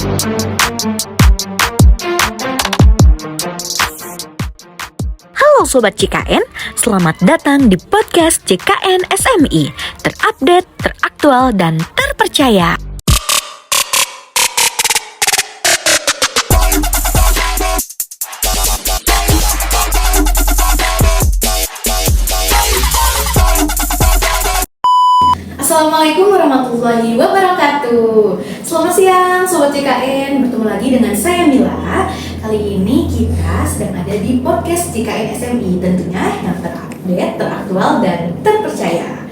Halo Sobat JKN, selamat datang di podcast JKN SMI, terupdate, teraktual, dan terpercaya. Assalamualaikum warahmatullahi wabarakatuh. Selamat siang Sobat JKN, bertemu lagi dengan saya Mila. Kali ini kita sedang ada di podcast JKN SMI, tentunya yang terupdate, teraktual, dan terpercaya.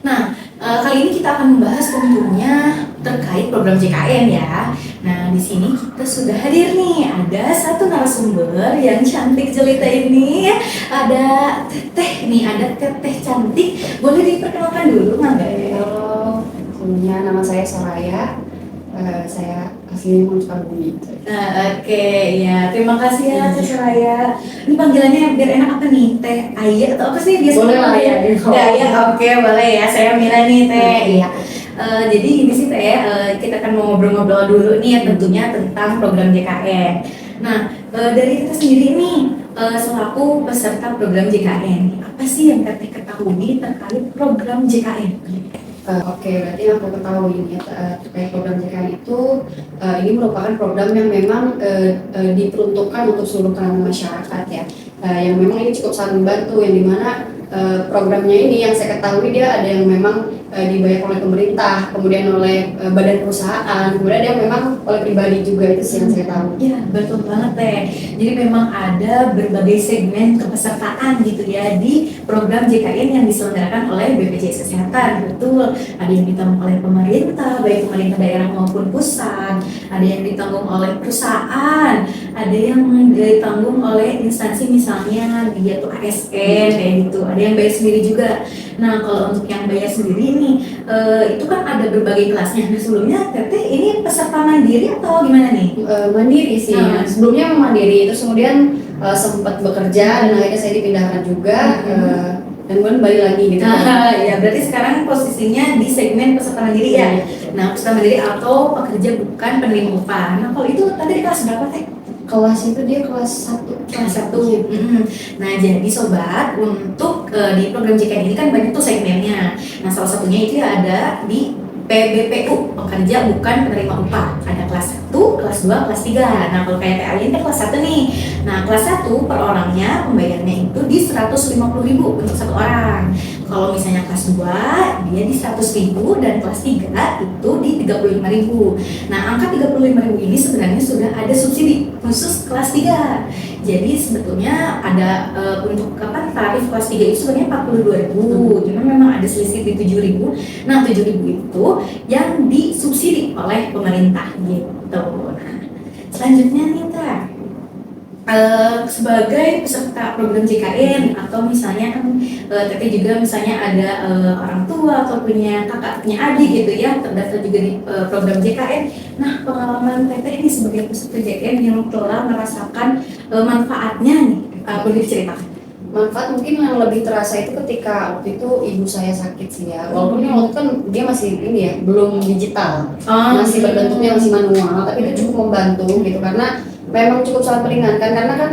Nah, kali ini kita akan membahas tentunya terkait program JKN ya. Nah, di sini kita sudah hadir nih, ada satu narasumber yang cantik jelita ini. Ada Teteh nih, ada Teteh cantik. Boleh diperkenalkan dulu, Mangga? Halo, sebelumnya nama saya Soraya. Saya asli Sukabumi. Oke, ya terima kasih ya Teh Soraya. Ini panggilannya biar enak apa nih? Teh Aya atau apa sih biasanya? Boleh lah ya. Ya, oke boleh ya. Saya Mila nih Teh. Iya. Jadi ini sih Teh, kita akan mau ngobrol-ngobrol dulu nih ya tentunya tentang program JKN. Nah, dari kita sendiri nih, selaku peserta program JKN, apa sih yang Teteh ketahui terkait program JKN? Oke, berarti yang aku ketahui ini terkait program JKN itu ini merupakan program yang memang diperuntukkan untuk seluruh kalangan masyarakat ya. Yang memang ini cukup sangat membantu, yang dimana programnya ini yang saya ketahui dia ada yang memang dibayar oleh pemerintah, kemudian oleh badan perusahaan, kemudian ada yang memang oleh pribadi juga, itu sih yang saya tahu. Ya, betul banget Teh. Jadi memang ada berbagai segmen kepesertaan gitu ya di program JKN yang diselenggarakan oleh BPJS Kesehatan. Betul, ada yang ditanggung oleh pemerintah, baik pemerintah daerah maupun pusat, ada yang ditanggung oleh perusahaan, ada yang ditanggung oleh instansi misalnya dia tuh ASN kayak gitu, ada yang bayar sendiri juga. Nah, kalau untuk yang bayar sendiri nih, itu kan ada berbagai kelasnya. Nah, sebelumnya Teteh ini peserta mandiri atau gimana nih? Mandiri sih. Sebelumnya memang mandiri, terus kemudian sempat bekerja dan akhirnya saya dipindahkan juga dan kemudian balik lagi gitu. Ya, berarti sekarang posisinya di segmen peserta mandiri ya. Nah, peserta mandiri atau pekerja bukan penerima upah. Nah, kalau itu tadi di kelas berapa Teh? Kelas itu dia kelas 1. Kelas 1. Nah, jadi sobat, untuk di program JKN ini kan banyak tuh segmennya. Nah, salah satunya itu ada di PBPU, pekerja bukan penerima upah. Ada kelas 1, kelas 2, kelas 3. Nah, kalau kayak PAI ini kelas 1 nih. Nah, kelas 1 per orangnya pembayarnya itu di 150.000 untuk satu orang. Kalau misalnya kelas 2 dia di 100.000 dan kelas 3 itu di 35.000. Nah, angka 35.000 ini sebenarnya sudah ada subsidi khusus kelas 3. Jadi sebetulnya ada untuk tarif kelas 3 itu sebenarnya 42.000. Cuma memang ada selisih di 7.000. Nah, 7.000 itu yang disubsidi oleh pemerintah gitu. Nah, selanjutnya nih Teh, sebagai peserta program JKN atau misalnya kan Teteh juga misalnya ada orang tua atau punya kakak, punya adik gitu ya terdaftar juga di program JKN. Nah, pengalaman Teteh ini sebagai peserta JKN yang telah merasakan manfaatnya nih, boleh diceritakan? Manfaat mungkin yang lebih terasa itu ketika waktu itu ibu saya sakit sih ya, walaupun waktu itu kan dia masih ini ya, belum digital, masih berbentuknya masih manual, tapi itu cukup membantu gitu karena memang cukup sangat meringankan karena kan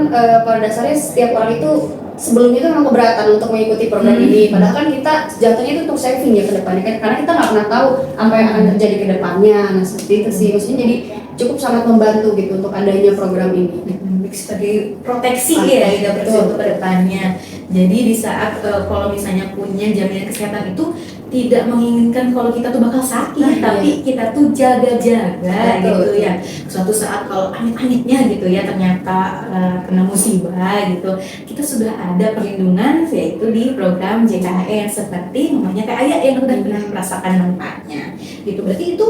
pada dasarnya setiap orang itu sebelumnya itu memang keberatan untuk mengikuti program ini, padahal kan kita jatuhnya itu untuk saving ya ke depannya kan, karena kita nggak pernah tahu apa yang akan terjadi ke depannya. Nah, seperti itu sih, maksudnya jadi cukup sangat membantu gitu untuk adanya program ini. Sebagai proteksi ya untuk ke depannya. Jadi di saat kalau misalnya punya jaminan kesehatan itu tidak menginginkan kalau kita tuh bakal sakit, tapi kita tuh jaga-jaga gitu ya. Suatu saat kalau amit-amitnya gitu ya ternyata kena musibah gitu, kita sudah ada perlindungan yaitu di program JKN seperti namanya Teh Aya yang udah pernah merasakan manfaatnya. Gitu. Berarti itu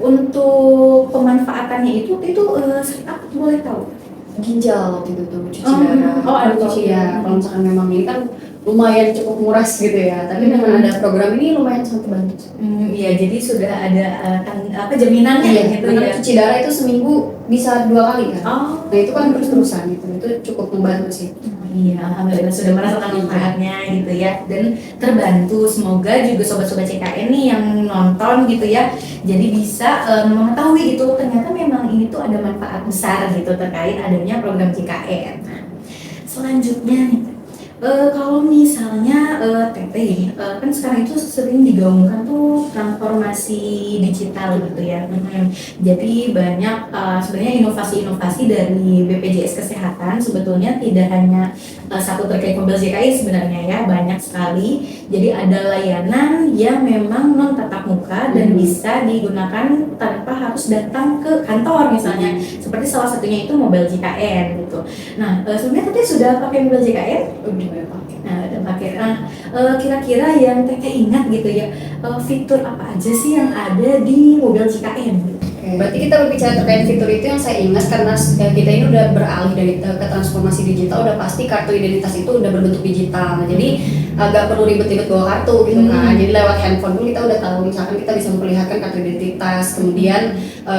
untuk pemanfaatannya itu apa boleh tahu? Ginjal waktu itu tuh cuci darah. Ada cuci ya. Kalau misalkan memang ini kan lumayan cukup muras gitu ya, tapi dengan ada program ini lumayan sangat bantu. Iya, jadi sudah ada jaminannya gitu ya. Cuci darah itu seminggu bisa 2 kali kan. Nah itu kan terus-terusan gitu, itu cukup membantu sih. Iya, alhamdulillah sudah merasakan manfaatnya gitu ya, dan terbantu. Semoga juga sobat-sobat CKN nih yang nonton gitu ya, jadi bisa mengetahui gitu ternyata memang ini tuh ada manfaat besar gitu terkait adanya program JKN. Nah, selanjutnya nih, kalau misalnya Teteh ini kan sekarang itu sering digaungkan tuh transformasi digital gitu ya. Jadi banyak sebenarnya inovasi-inovasi dari BPJS Kesehatan sebetulnya tidak hanya satu terkait mobil JKI sebenarnya ya, banyak sekali. Jadi ada layanan yang memang non tatap muka dan bisa digunakan tanpa harus datang ke kantor misalnya. Seperti salah satunya itu mobil JKN gitu. Nah, sebenarnya Teteh sudah pakai mobil JKN? Nah, udah pakai. Nah, kira-kira yang Teteh ingat gitu ya, fitur apa aja sih yang ada di mobil JKN? Berarti kita berbicara terkait fitur itu yang saya ingat karena kita ini udah beralih dari ke transformasi digital, udah pasti kartu identitas itu udah berbentuk digital. Nah, jadi agak perlu ribet-ribet bawa kartu gitu kan. Jadi lewat handphone pun kita udah tahu, misalkan kita bisa memperlihatkan kartu identitas, kemudian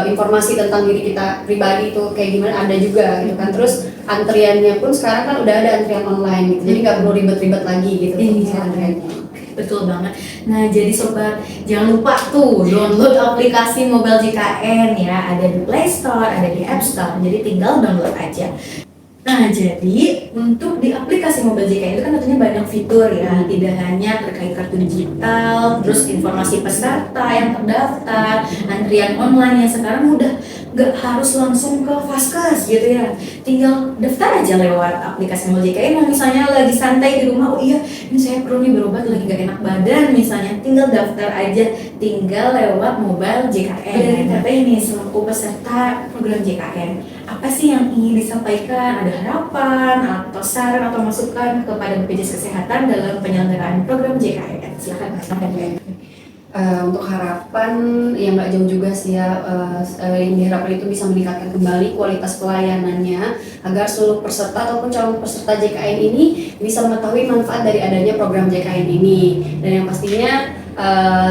informasi tentang diri kita pribadi itu kayak gimana ada juga gitu kan. Terus antriannya pun sekarang kan udah ada antrian online gitu. Jadi nggak perlu ribet-ribet lagi gitu antriannya. Betul banget. Nah, jadi sobat jangan lupa tuh download aplikasi Mobile JKN ya, ada di Play Store, ada di App Store. Jadi tinggal download aja. Nah, jadi untuk di aplikasi Mobile JKN itu kan tentunya banyak fitur ya, tidak hanya terkait kartu digital, terus informasi peserta yang terdaftar, antrian online yang sekarang udah nggak harus langsung ke Vaskes gitu ya, tinggal daftar aja lewat aplikasi Mobile JKN. Nah, misalnya lagi santai di rumah, oh iya ini saya perlu nih berobat, lagi nggak enak badan misalnya, tinggal daftar aja, tinggal lewat Mobile JKN. Dari Teteh ini selaku peserta program JKN, apa sih yang ingin disampaikan? Ada harapan atau saran atau masukan kepada BPJS Kesehatan dalam penyelenggaraan program JKN? Silakan Mas. Untuk harapan yang nggak jauh juga sih ya, yang diharapkan itu bisa meningkatkan kembali kualitas pelayanannya agar seluruh peserta ataupun calon peserta JKN ini bisa mengetahui manfaat dari adanya program JKN ini, dan yang pastinya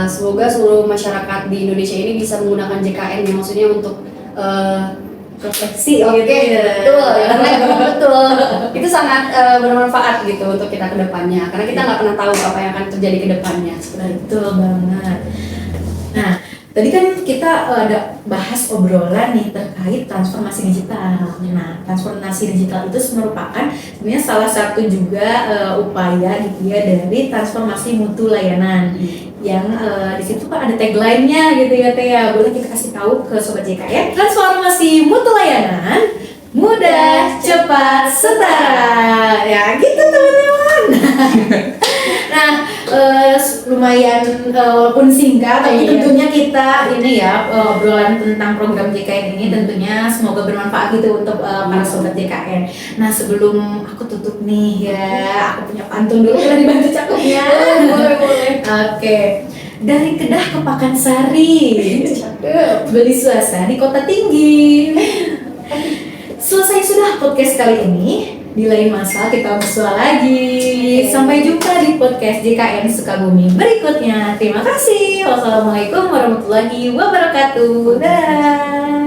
semoga seluruh masyarakat di Indonesia ini bisa menggunakan JKN yang maksudnya untuk refleksi Oke, gitu ya. betul, ya, memang betul. Itu sangat bermanfaat gitu untuk kita ke depannya, karena kita nggak pernah tahu apa yang akan terjadi ke depannya. Betul banget. Nah, tadi kan kita ada bahas obrolan nih terkait transformasi digital. Nah, transformasi digital itu merupakan sebenarnya salah satu juga upaya gitu ya dari transformasi mutu layanan. Yang di situ Pak ada tagline-nya gitu ya Teh ya. Boleh kita kasih tahu ke sobat JKN, transformasi mutu layanan mudah, cepat, setara. Ya gitu teman-teman. Nah, lumayan walaupun singkat, tapi tentunya kita ini ya obrolan tentang program JKN ini tentunya semoga bermanfaat gitu untuk para sobat JKN. Nah, sebelum aku tutup nih ya, aku punya pantun dulu, boleh dibantu cakepnya? Boleh. Oke. Dari Kedah ke Pakansari, beli suasana di kota tinggi. Selesai sudah podcast kali ini. Di lain masa kita bersua lagi. Sampai jumpa di podcast JKN Sukabumi berikutnya. Terima kasih. Wassalamualaikum warahmatullahi wabarakatuh. Dah.